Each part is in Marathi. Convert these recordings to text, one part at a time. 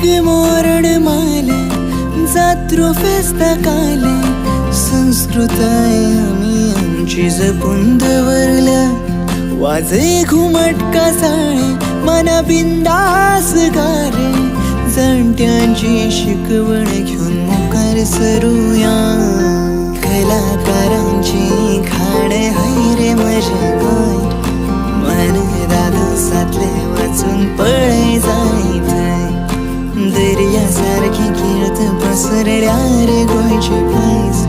गे मोरण माले जात्रो फेस्ता काले संस्कृताय आम्ही आमची जपून दवरल्या वाजे घुमट कासाळे मना बिंदास गारे जाणट्यांची शिकवण घेऊन मुखार सरूया कलाकारांची खाडे हैरे मजे गोय मन दादोसातले वाचून पळय जायत दर्या सारखी कीर्त पसरल्या रे गोयचे पैस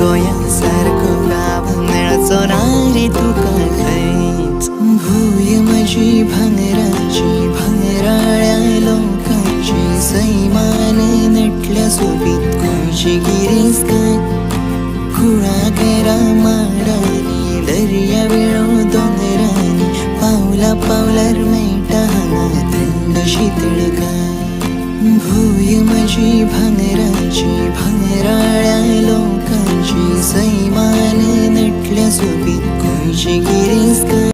गोया सारको गाव मेळचो ना रे तुका खैच भूय म्हजी भांगराची भांगराळ्या लोकांची सैमान नटल्या सोबीत गोंयची गिरेस्कार कुळागरा माडांनी दर्या वेळो दोंगरांनी पावला पावलार मेळटा हांगा थंड शीतळकाय भूय म्हजी भांगराची भांगराळ्या लोकांची सै